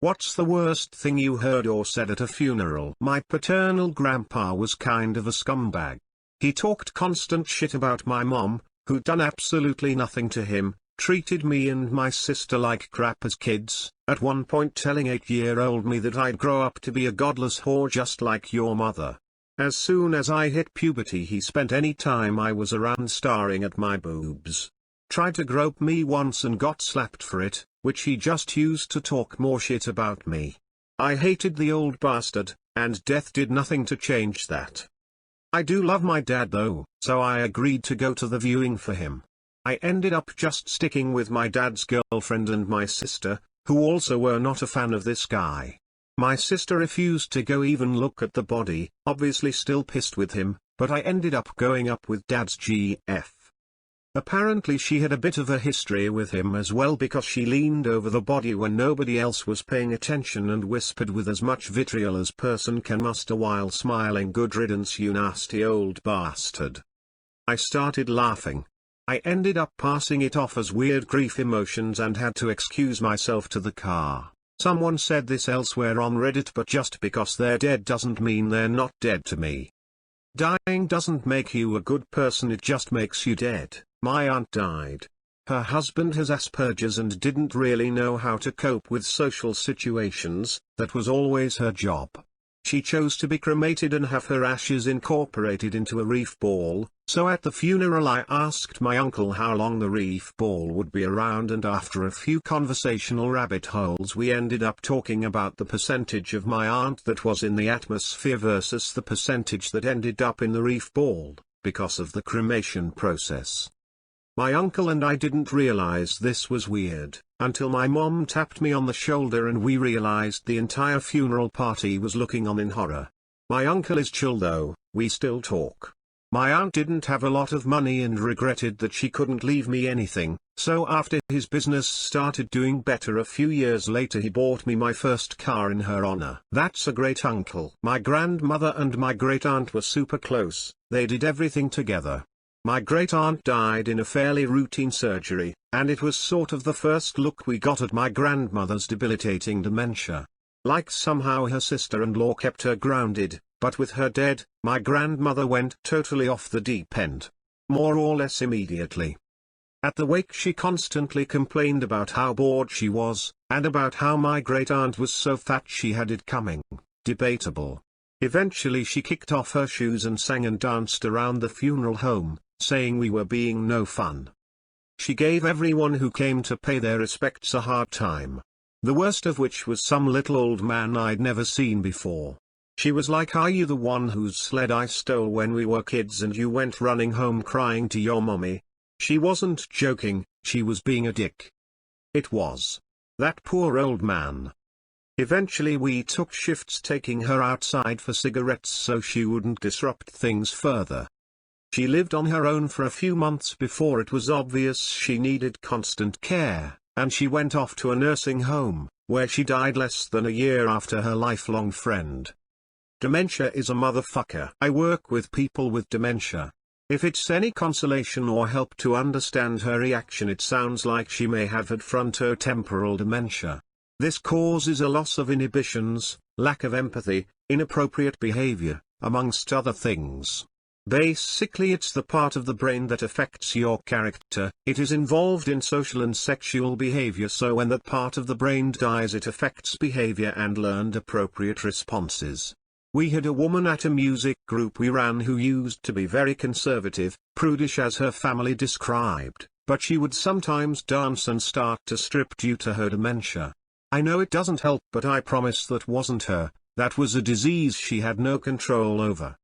What's the worst thing you heard or said at a funeral? My paternal grandpa was kind of a scumbag. He talked constant shit about my mom, who'd done absolutely nothing to him, treated me and my sister like crap as kids, at one point telling 8-year-old me that I'd grow up to be a godless whore just like your mother. As soon as I hit puberty he spent any time I was around staring at my boobs. Tried to grope me once and got slapped for it, which he just used to talk more shit about me. I hated the old bastard, and death did nothing to change that. I do love my dad though, so I agreed to go to the viewing for him. I ended up just sticking with my dad's girlfriend and my sister, who also were not a fan of this guy. My sister refused to go even look at the body, obviously still pissed with him, but I ended up going up with dad's GF. Apparently she had a bit of a history with him as well because she leaned over the body when nobody else was paying attention and whispered with as much vitriol as person can muster while smiling, "Good riddance you nasty old bastard." I started laughing. I ended up passing it off as weird grief emotions and had to excuse myself to the car. Someone said this elsewhere on Reddit, but just because they're dead doesn't mean they're not dead to me. Dying doesn't make you a good person, it just makes you dead. My aunt died. Her husband has Asperger's and didn't really know how to cope with social situations, that was always her job. She chose to be cremated and have her ashes incorporated into a reef ball, so at the funeral I asked my uncle how long the reef ball would be around, and after a few conversational rabbit holes we ended up talking about the percentage of my aunt that was in the atmosphere versus the percentage that ended up in the reef ball, because of the cremation process. My uncle and I didn't realize this was weird, until my mom tapped me on the shoulder and we realized the entire funeral party was looking on in horror. My uncle is chill though, we still talk. My aunt didn't have a lot of money and regretted that she couldn't leave me anything, so after his business started doing better a few years later he bought me my first car in her honor. That's a great uncle. My grandmother and my great aunt were super close, they did everything together. My great-aunt died in a fairly routine surgery, and it was sort of the first look we got at my grandmother's debilitating dementia. Like somehow her sister-in-law kept her grounded, but with her dead, my grandmother went totally off the deep end. More or less immediately. At the wake she constantly complained about how bored she was, and about how my great-aunt was so fat she had it coming. Debatable. Eventually she kicked off her shoes and sang and danced around the funeral home, saying we were being no fun. She gave everyone who came to pay their respects a hard time. The worst of which was some little old man I'd never seen before. She was like, "Are you the one whose sled I stole when we were kids and you went running home crying to your mommy?" She wasn't joking, she was being a dick. It was. That poor old man. Eventually we took shifts taking her outside for cigarettes so she wouldn't disrupt things further. She lived on her own for a few months before it was obvious she needed constant care, and she went off to a nursing home, where she died less than a year after her lifelong friend. Dementia is a motherfucker. I work with people with dementia. If it's any consolation or help to understand her reaction, it sounds like she may have had frontotemporal dementia. This causes a loss of inhibitions, lack of empathy, inappropriate behavior, amongst other things. Basically it's the part of the brain that affects your character. It is involved in social and sexual behavior, so when that part of the brain dies it affects behavior and learned appropriate responses. We had a woman at a music group we ran who used to be very conservative, prudish as her family described, but she would sometimes dance and start to strip due to her dementia. I know it doesn't help, but I promise that wasn't her, that was a disease she had no control over.